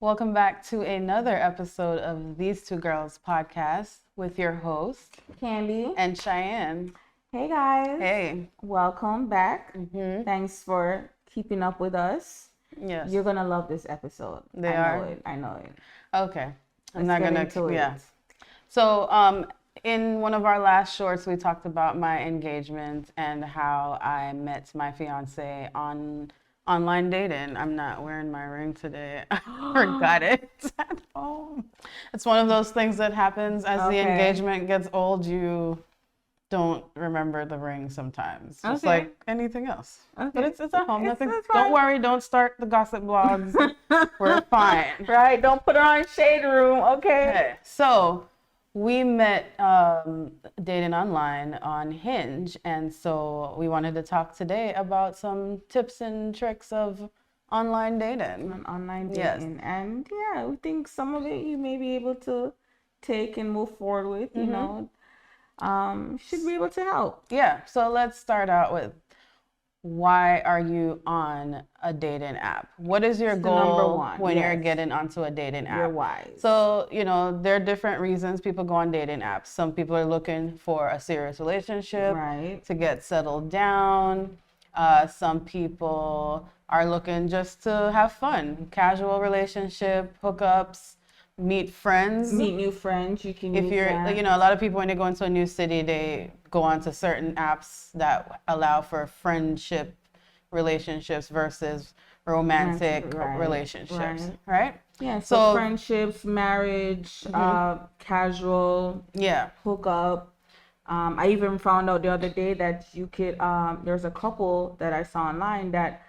Welcome back to another episode of These Two Girls podcast with your host, Candy and Cheyenne. Hey guys. Hey. Welcome back. Mm-hmm. Thanks for keeping up with us. Yes. You're gonna love this episode. I know it. Okay. I'm not gonna into it. Yeah. So, in one of our last shorts, we talked about my engagement and how I met my fiance on online dating. I'm not wearing my ring today. I forgot it at home. It's one of those things that happens as the engagement gets old. You don't remember the ring sometimes, just like anything else. Okay. But it's at home. Nothing. Don't worry. Don't start the gossip blogs. We're fine. Right. Don't put her on shade room. Okay. So we met dating online on Hinge, and so we wanted to talk today about some tips and tricks of online dating. Yes. And yeah, we think some of it you may be able to take and move forward with. You know, should be able to help. Yeah. So let's start out with, why are you on a dating app? What is your goal when you're getting onto a dating app? Your why. So, there are different reasons people go on dating apps. Some people are looking for a serious relationship, to get settled down. Some people are looking just to have fun, casual relationship, hookups, meet friends. Meet new friends. You can if you're a lot of people, when they go into a new city, they go onto certain apps that allow for friendship relationships versus romantic relationships, right? Yeah, so friendships, marriage, casual, hookup. I even found out the other day that you could there's a couple that I saw online that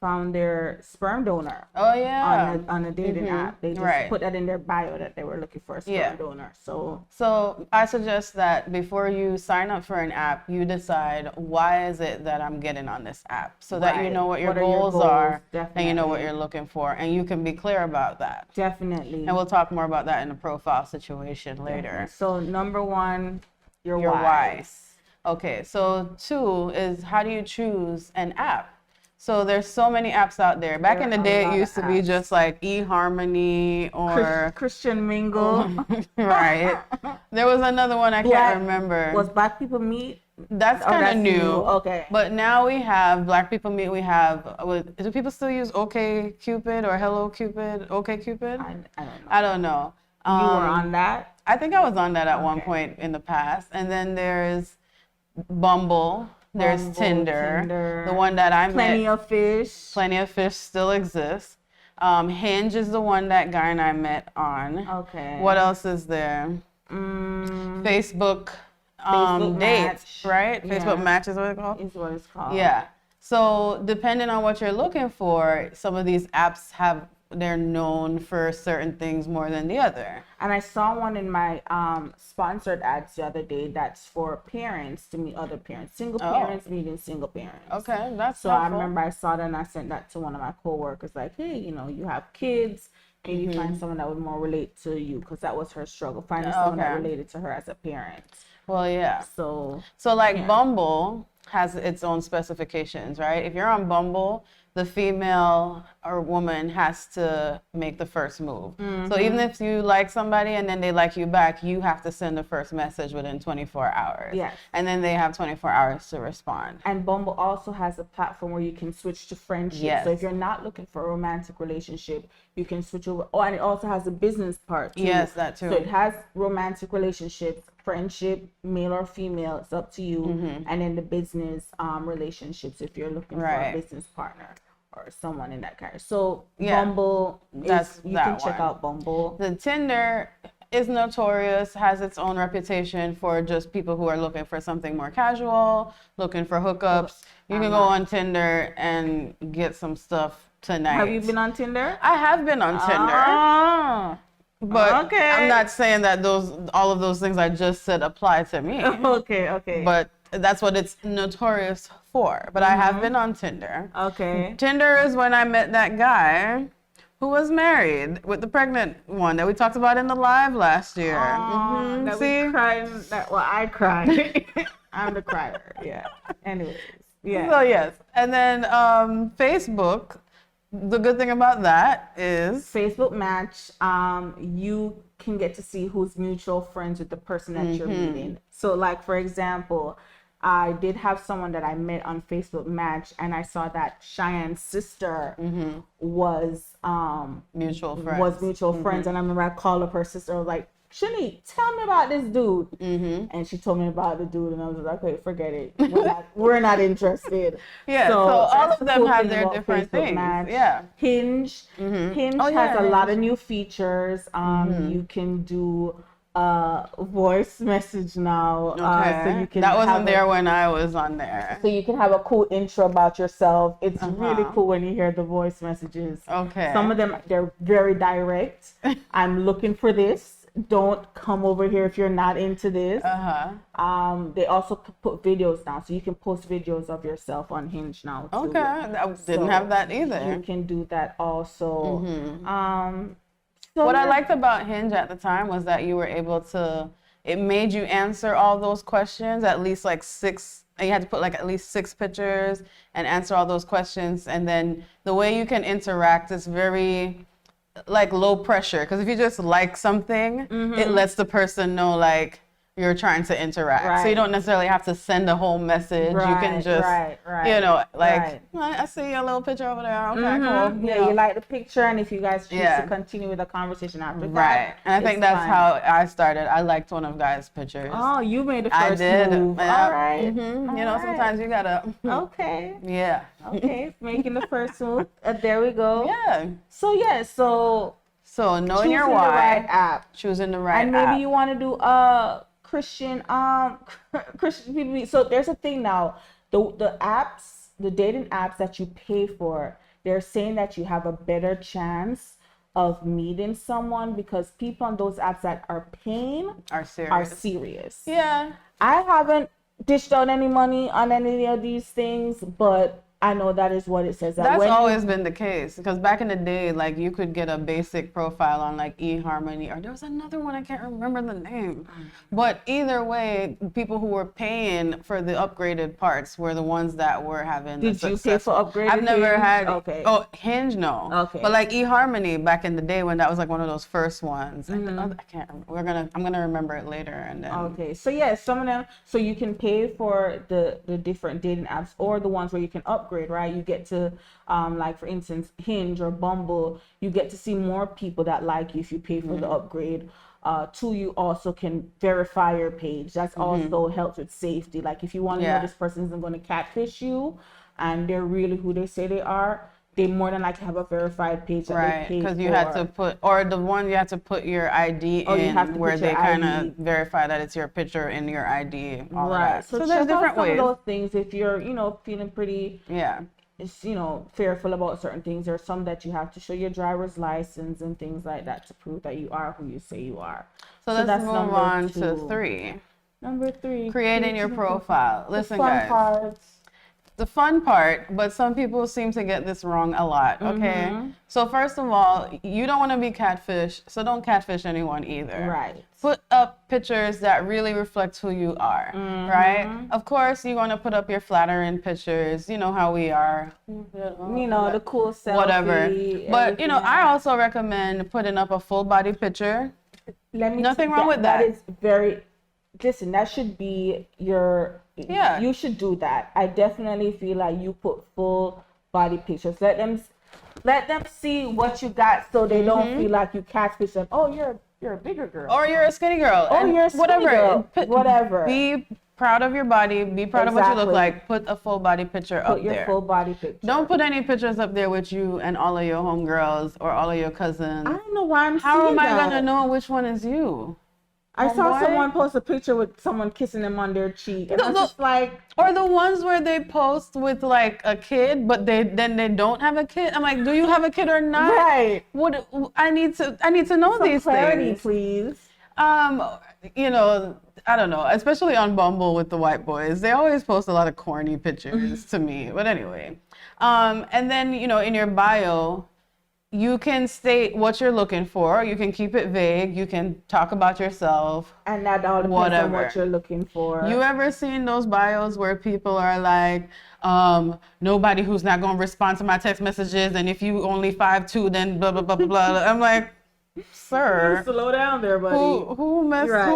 found their sperm donor. Oh yeah. On a dating app. They just put that in their bio that they were looking for a sperm donor. So I suggest that before you sign up for an app, you decide, why is it that I'm getting on this app, so that you know what your goals are, and you know what you're looking for, and you can be clear about that. Definitely. And we'll talk more about that in the profile situation later. Definitely. So number one, your why. Okay, so 2 is, how do you choose an app? So there's so many apps out there. Back in the day, it used to be just like eHarmony or Christian Mingle. Right. There was another one I can't remember. Was Black People Meet? That's kind of new. Okay. But now we have Black People Meet. We have, do people still use OkCupid or Hello Cupid? OkCupid? I don't know. You were on that? I think I was on that at one point in the past. And then there's Bumble. There's Tinder, the one that I met. Plenty of Fish. Plenty of Fish still exists. Hinge is the one that guy and I met on. Okay. What else is there? Facebook dates, right? Yeah. Facebook Match is what it's called? Is what it's called. Yeah. So depending on what you're looking for, some of these apps they're known for certain things more than the other. And I saw one in my sponsored ads the other day that's for parents to meet other parents. Single parents meeting single parents. Okay, that's so helpful. I remember I saw that and I sent that to one of my coworkers, like, hey, you have kids, maybe find someone that would more relate to you, because that was her struggle, finding someone that related to her as a parent. Well, yeah. So Bumble has its own specifications, right? If you're on Bumble, the female or woman has to make the first move. So even if you like somebody and then they like you back, you have to send the first message within 24 hours. Yes. And then they have 24 hours to respond. And Bumble also has a platform where you can switch to friendship. Yes. So if you're not looking for a romantic relationship, you can switch over. Oh, and it also has a business part too. Yes, that too. So it has romantic relationships, friendship, male or female, it's up to you. And then the business relationships, if you're looking for a business partner or someone in that kind. So Bumble, you can check out Bumble. The Tinder is notorious, has its own reputation for just people who are looking for something more casual, looking for hookups. You can go on Tinder and get some stuff tonight. Have you been on Tinder? I have been on Tinder. But I'm not saying that all of those things I just said apply to me. Okay. But that's what it's notorious for. But I have been on Tinder. Okay. Tinder is when I met that guy who was married with the pregnant one that we talked about in the live last year. That we cried. I cried. I'm the crier. Yeah. Anyways. Yeah. So yes. And then Facebook the good thing about that is Facebook Match, you can get to see who's mutual friends with the person that you're meeting. So like, for example, I did have someone that I met on Facebook Match, and I saw that Cheyenne's sister was mutual friends. friends. And I remember I called up her sister. I was like, Shanique, tell me about this dude. And she told me about the dude, and I was like, okay, forget it. We're not interested. Yeah, so all of them have their different Facebook things. Match. Yeah. Hinge. Hinge has a lot of new features. You can do voice message now. So you can that wasn't there when I was on there. So you can have a cool intro about yourself. It's really cool when you hear the voice messages. Okay. Some of them, they're very direct. I'm looking for this. Don't come over here if you're not into this. They also put videos now, so you can post videos of yourself on Hinge now too. Okay, I didn't have that either. You can do that also. So what I liked about Hinge at the time was that you were able to, it made you answer all those questions, at least like 6, and you had to put like at least 6 pictures and answer all those questions. And then the way you can interact is very like low pressure, because if you just like something, it lets the person know like you're trying to interact. So you don't necessarily have to send a whole message. You can just, you know, like, I see your little picture over there. Okay, cool. Yeah, you like the picture, and if you guys choose to continue with the conversation after that. Right. And I think that's how I started. I liked one of Guys' pictures. Oh, you made the first move. All right. You know, sometimes you gotta. Okay. Yeah. Okay, making the first move. There we go. Yeah. So knowing your why. The right app. Choosing the right app. And maybe you want to do Christian people. So there's a thing now. The apps, the dating apps that you pay for, they're saying that you have a better chance of meeting someone because people on those apps that are paying are serious. Yeah. I haven't dished out any money on any of these things, but I know that is what it says. That's always been the case, because back in the day, like, you could get a basic profile on like eHarmony, or there was another one, I can't remember the name. But either way, people who were paying for the upgraded parts were the ones that were having. Did you pay for upgraded? I've never had. Okay. Oh, Hinge, no. Okay. But like eHarmony back in the day, when that was like one of those first ones. I can't remember. I'm gonna remember it later, and then. Okay. So yeah, some of them. So you can pay for the different dating apps, or the ones where you can upgrade. Right, you get to like, for instance, Hinge or Bumble, you get to see more people that like you if you pay for the upgrade. You also can verify your page. That's also helps with safety. Like, if you want to know this person isn't going to catfish you and they're really who they say they are, they more than likely have a verified page that they pay because you had to put, or the one you have to put your ID in, where they kind of verify that it's your picture in your ID. All that. So there's different ways. Some of those things, if you're, feeling pretty, fearful about certain things, there's some that you have to show your driver's license and things like that to prove that you are who you say you are. So let's move on to 3. Number 3. Creating your profile. Listen, guys. The fun part, but some people seem to get this wrong a lot, okay? So first of all, you don't want to be catfish, so don't catfish anyone either. Right. Put up pictures that really reflect who you are, right? Of course, you're going to put up your flattering pictures, you know how we are. The cool selfie. Whatever. But, I also recommend putting up a full body picture. Nothing wrong with that. That is listen, that should be you should do that. I definitely feel like you put full body pictures. Let them see what you got, so they don't feel like you catfish them. Oh, you're a bigger girl, or you're a skinny girl. Oh, you're a skinny girl. Whatever. Be proud of your body. Be proud of what you look like. Put a full body picture up there. Put your full body picture. Don't put any pictures up there with you and all of your homegirls or all of your cousins. I don't know why I'm How seeing am I that. gonna know which one is you? I saw someone post a picture with someone kissing them on their cheek, and I was just like, or the ones where they post with like a kid, but they don't have a kid. I'm like, do you have a kid or not? Right. What I need to know some these clarity, things, please. I don't know, especially on Bumble with the white boys, they always post a lot of corny pictures to me. But anyway, and then in your bio, you can state what you're looking for. You can keep it vague. You can talk about yourself. And that all depends on what you're looking for. You ever seen those bios where people are like, nobody who's not going to respond to my text messages, and if you only 5'2", then blah, blah, blah, blah, blah. I'm like, sir. Slow down there, buddy. Who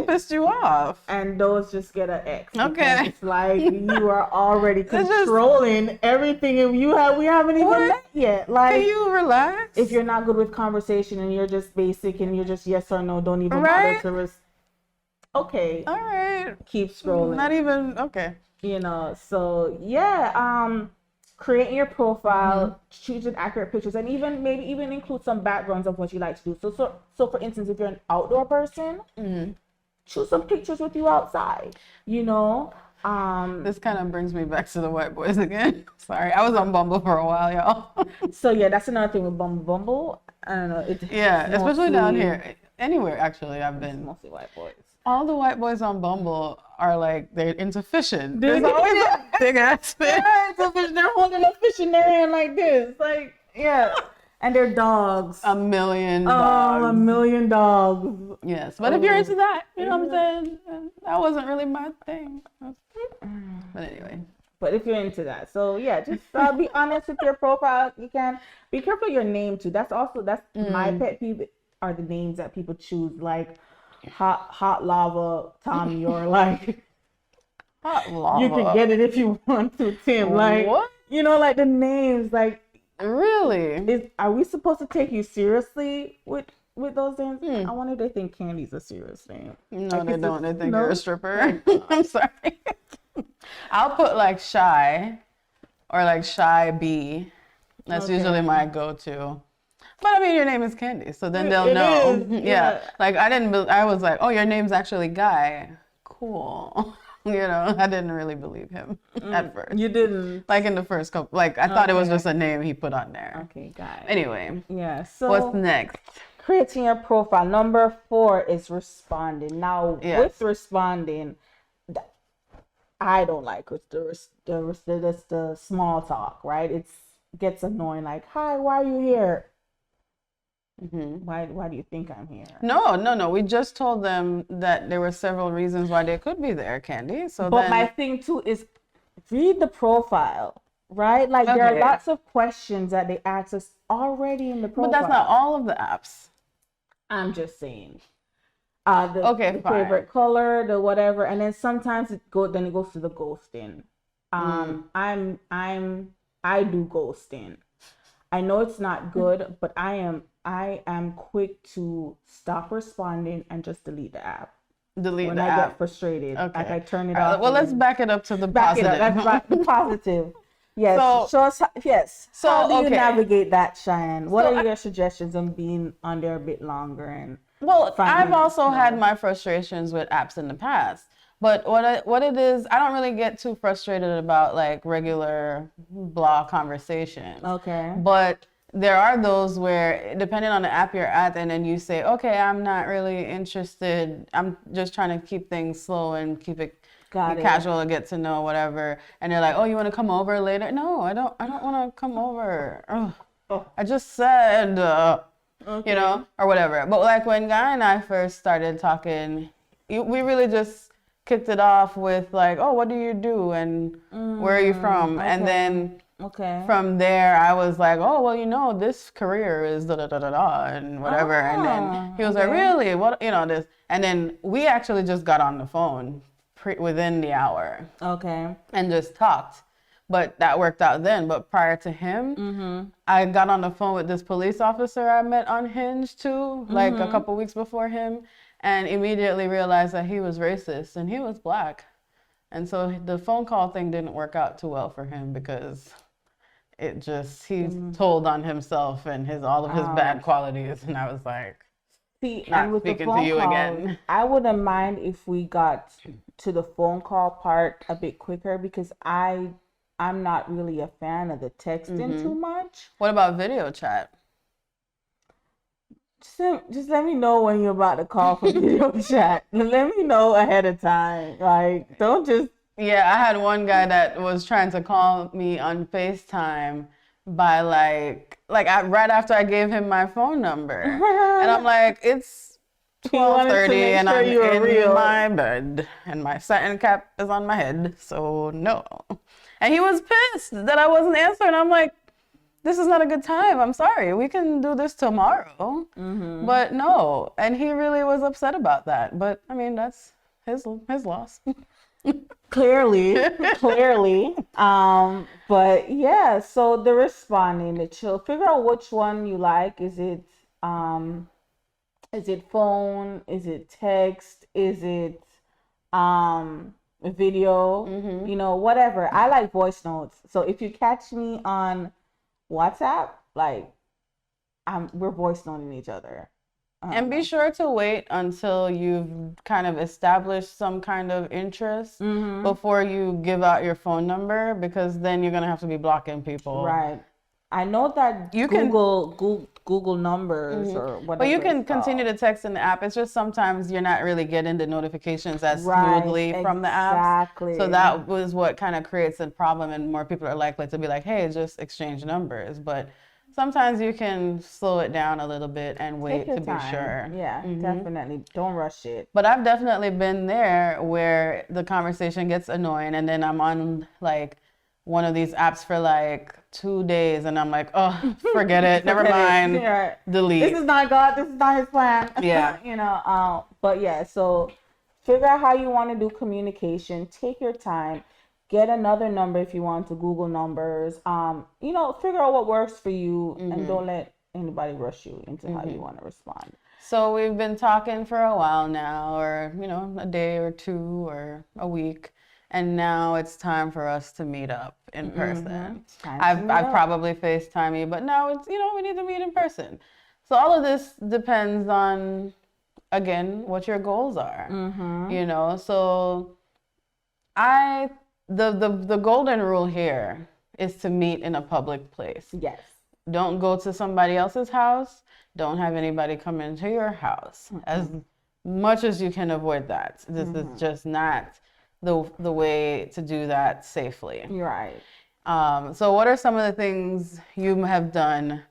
pissed you off? And those just get an X. Okay. It's like you are already controlling everything, and we haven't even met yet. Like, can you relax? If you're not good with conversation and you're just basic and you're just yes or no, don't even bother to okay. All right. Keep scrolling. Not even okay. So yeah. Creating your profile, choosing accurate pictures, and maybe even include some backgrounds of what you like to do. So for instance, if you're an outdoor person, choose some pictures with you outside. This kind of brings me back to the white boys again. Sorry, I was on Bumble for a while, y'all. So yeah, that's another thing with Bumble. I don't know. Especially down here. Anywhere actually, I've been. Mostly white boys. All the white boys on Bumble are like, they're into fishing. There's always a big ass fish. They're holding a fish in their hand like this. Like, yeah. And they're dogs. 1 million dogs. Oh, 1 million dogs. Yes. But if you're into that, you know what I'm saying? That wasn't really my thing. But anyway. But if you're into that. So yeah, just be honest with your profile. You can be careful your name too. That's my pet peeve are the names that people choose, like hot lava Tommy, or like hot lava. You can get it if you want to, Tim. Like what? Like the names, like really? Are we supposed to take you seriously with those names? I wonder if they think Candy's a serious name. No, they don't. They think you're a stripper. I'm sorry. I'll put like Shy or like Shy B. That's usually my go-to. But I mean, your name is Candy, so then they'll know. Yeah. Like I was like, oh, your name's actually Guy. Cool. I didn't really believe him at first. You didn't? Like in the first couple, like I thought it was just a name he put on there. Okay, Guy. Anyway. Yeah. So what's next? Creating your profile. Number 4 is responding. Now, with responding, I don't like the small talk, right? It gets annoying. Like, hi, why are you here? Why do you think I'm here? No. We just told them that there were several reasons why they could be there, Candy. But my thing too is read the profile, right? Like there are lots of questions that they ask us already in the profile. But that's not all of the apps. I'm just saying. The favorite color, the whatever, and then sometimes it goes to the ghosting. I do ghosting. I know it's not good, but I am quick to stop responding and just delete the app. When I get frustrated. Okay. Like I turn it off. Well, let's back it up to the positive. That's the positive. Yes. So, show us. Yes. So how do you navigate that, Cheyenne? What are your suggestions on being on there a bit longer? I've also had my frustrations with apps in the past. But what it is, I don't really get too frustrated about like regular blah conversations. Okay. But there are those where, depending on the app you're at, and then you say, okay, I'm not really interested. I'm just trying to keep things slow and keep it casual and get to know whatever. And they're like, oh, you want to come over later? No, I don't want to come over. I just said, or whatever. But like when Guy and I first started talking, we really just kicked it off with like, oh, what do you do? And where are you from? Okay. And then from there, I was like, oh, well, this career is da-da-da-da-da and whatever. And then he was like, really? What, this. And then we actually just got on the phone within the hour. Okay. And just talked. But that worked out then. But prior to him, I got on the phone with this police officer I met on Hinge too, like a couple weeks before him, and immediately realized that he was racist and he was Black. And so the phone call thing didn't work out too well for him because he told on himself and all of his bad qualities. And I was like, and with speaking the phone to you call, again. I wouldn't mind if we got to the phone call part a bit quicker because I'm not really a fan of the texting too much. What about video chat? Just let me know when you're about to call for video chat. Let me know ahead of time. Like, don't just... Yeah, I had one guy that was trying to call me on FaceTime, by right after I gave him my phone number. And I'm like, it's 12:30 and I'm in my bed and my satin cap is on my head, so no. And he was pissed that I wasn't answering. I'm like, this is not a good time. I'm sorry. We can do this tomorrow. But no. And he really was upset about that. But I mean, that's his loss. Clearly. But yeah, so the responding, the chill, figure out which one you like. Is it phone? Is it text? Is it video? You know, whatever. I like voice notes. So if you catch me on WhatsApp, like we're voice noting each other. And be sure to wait until you've kind of established some kind of interest before you give out your phone number, because then you're gonna have to be blocking people. Right. I know that you Google numbers or whatever. But you can continue to text in the app. It's just sometimes you're not really getting the notifications as smoothly from the app. Exactly. So that was what kind of creates a problem, and more people are likely to be like, hey, just exchange numbers. But sometimes you can slow it down a little bit and wait to be sure. Yeah, definitely. Don't rush it. But I've definitely been there where the conversation gets annoying, and then I'm on like one of these apps for like 2 days, and I'm like, oh, forget it. Never mind. Yeah. Delete. This is not God. This is not his plan. Yeah. You know, but yeah, so figure out how you want to do communication. Take your time. Get another number if you want to Google numbers. You know, figure out what works for you, and don't let anybody rush you into how you want to respond. So we've been talking for a while now, or, you know, a day or two or a week. And now it's time for us to meet up in person. I've probably FaceTime you, but now it's, you know, we need to meet in person. So all of this depends on, again, what your goals are. You know, so the golden rule here is to meet in a public place. Yes. Don't go to somebody else's house. Don't have anybody come into your house. As much as you can avoid that. This is just not the way to do that safely. Right. So what are some of the things you have done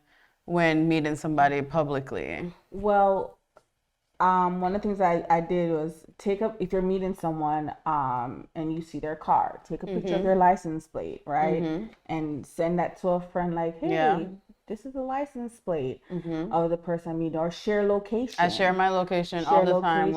when meeting somebody publicly? Well, one of the things I did was if you're meeting someone and you see their car, take a picture of their license plate, right? And send that to a friend like, hey, this is the license plate of the person I meet, or share location. I share my location all the time.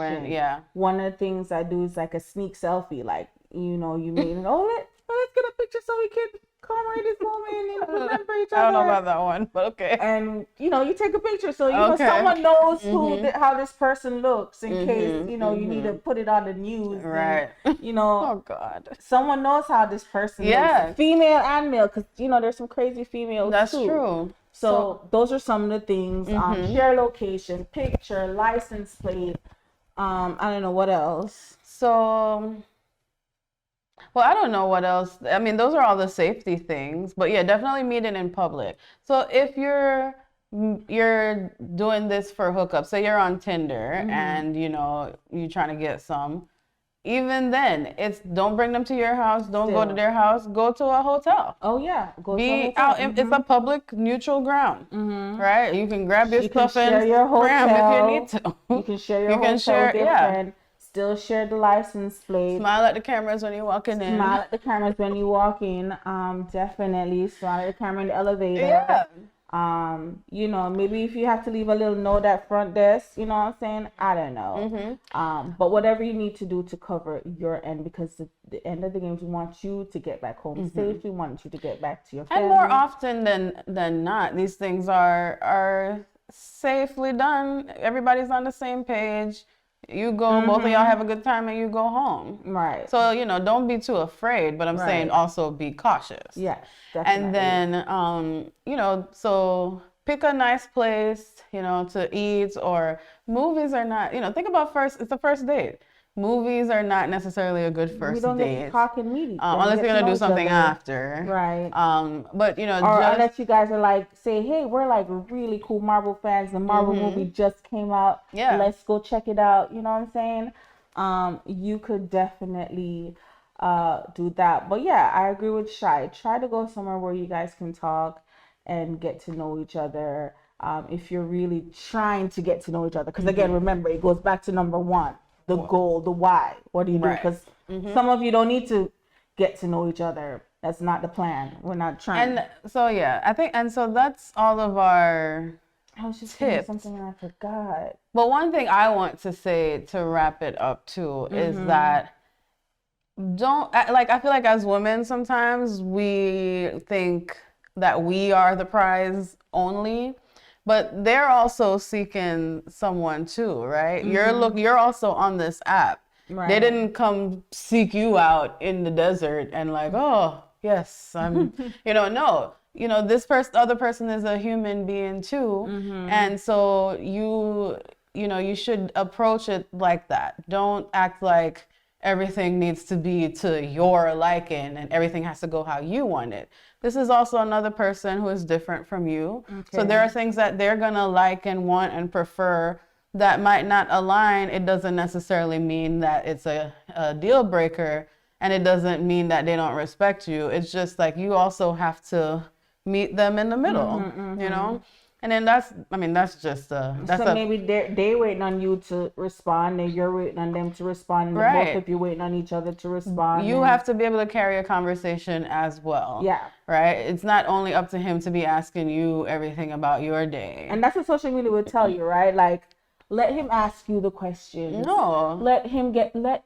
One of the things I do is like a sneak selfie, like, you know, you meet and let's get a picture so we can commemorate this moment and remember each other. I don't know about that one, but okay. And, you know, you take a picture so, you know, someone knows how this person looks in case, you know, you need to put it on the news. Right. And, you know. Oh, God. Someone knows how this person looks. Female and male, because, you know, there's some crazy females That's too. True. So those are some of the things. Share location, picture, license plate. I don't know what else. So, well, I don't know what else. I mean, those are all the safety things. But yeah, definitely meeting in public. So if you're doing this for hookups, say you're on Tinder and, you know, you're trying to get some. Even then, don't bring them to your house. Don't go to their house. Go to a hotel. Oh yeah, be out. It's a public, neutral ground, right? You can grab your stuff and share your hotel if you need to. You can share your hotel with your friend. Still share the license plate. Smile at the cameras when you're walking in. Smile at the cameras when you walk in. Definitely smile at the camera in the elevator. Yeah. You know, maybe if you have to leave a little note at front desk, you know what I'm saying? I don't know. But whatever you need to do to cover your end, because at the end of the game, we want you to get back home safe. We want you to get back to your family. And more often than not, these things are safely done. Everybody's on the same page. You go, both of y'all have a good time and you go home. Right. So, you know, don't be too afraid, but I'm saying also be cautious. Yes, definitely. And then, you know, so pick a nice place, you know, to eat, or movies are not, you know, think about it's the first date. Movies are not necessarily a good first date. We don't get to talk and meet. Unless you're going to do something after. Right. But, you know, or unless you guys are like, say, hey, we're like really cool Marvel fans. The Marvel movie just came out. Yeah. Let's go check it out. You know what I'm saying? You could definitely do that. But yeah, I agree with Shai. Try to go somewhere where you guys can talk and get to know each other. If you're really trying to get to know each other, because again, remember, it goes back to number one, the goal, the why. What do you do? Because some of you don't need to get to know each other. That's not the plan. We're not trying. And so I think, and so that's all of our I was just tips. saying something and I forgot. But one thing I want to say to wrap it up too is that I feel like as women sometimes we think that we are the prize only, but they're also seeking someone too, right? You're also on this app. Right. They didn't come seek you out in the desert and like, oh yes, I'm no. This other person is a human being too. And so you should approach it like that. Don't act like everything needs to be to your liking and everything has to go how you want it. This is also another person who is different from you. So there are things that they're gonna like and want and prefer that might not align. It doesn't necessarily mean that it's a deal breaker, and it doesn't mean that they don't respect you. It's just like you also have to meet them in the middle, And then that's just maybe they waiting on you to respond, and you're waiting on them to respond, and both of you waiting on each other to respond. You have to be able to carry a conversation as well. Yeah. Right? It's not only up to him to be asking you everything about your day. And that's what social media would tell you, right? Like, let him ask you the questions. No. Let him.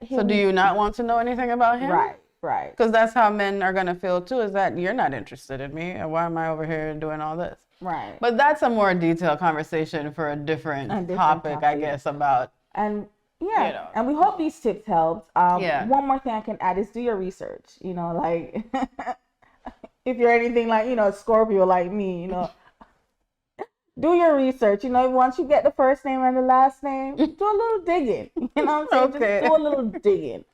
So do you not want to know anything about him? Right. Because that's how men are going to feel too, is that you're not interested in me, and why am I over here doing all this? Right. But that's a more detailed conversation for a different topic, I guess, about. And and we hope these tips helped. One more thing I can add is do your research. Like if you're anything like, Scorpio like me, do your research. Once you get the first name and the last name, do a little digging. You know what I'm saying? Just do a little digging.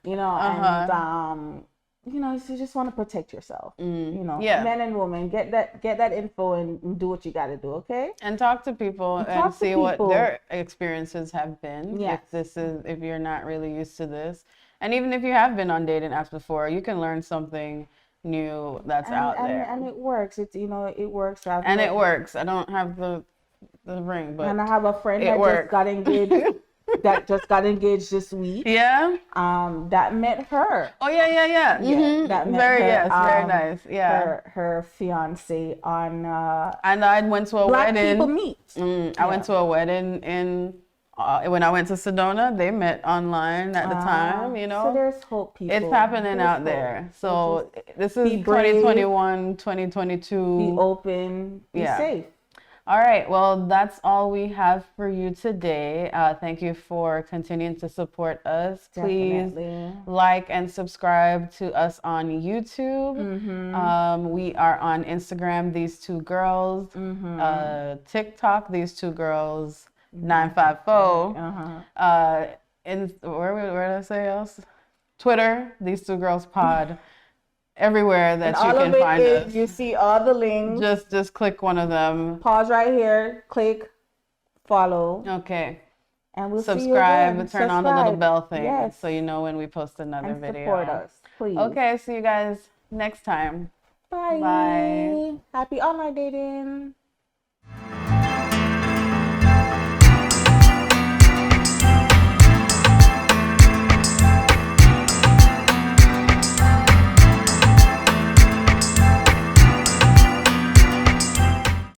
And you just want to protect yourself. Men and women, get that info and do what you got to do, okay? And talk to people and see what their experiences have been. Yes. If you're not really used to this, and even if you have been on dating apps before, you can learn something new that's out there. And it works. It works. It works. I don't have the ring, but and I have a friend that just got engaged. That just got engaged this week. Yeah. That met her. Oh yeah. Mm-hmm. That met very her, very nice. Yeah. Her fiance on. And I went to a Black wedding. People Meet. I went to a wedding in. When I went to Sedona, they met online at the time. So there's hope, people. It's happening out there. So this is 2021, 2022. Be open. Be safe. All right. Well, that's all we have for you today. Thank you for continuing to support us. Please like and subscribe to us on YouTube. We are on Instagram, These Two Girls. TikTok, These Two Girls 954. Where did I say else? Twitter, These Two Girls Pod. Everywhere that you can find us. You see all the links. Just click one of them. Pause right here. Click. Follow. Okay. And we'll subscribe. See you again. Turn on the little bell thing so you know when we post another video. Support us, please. Okay. See you guys next time. Bye. Bye. Happy online dating.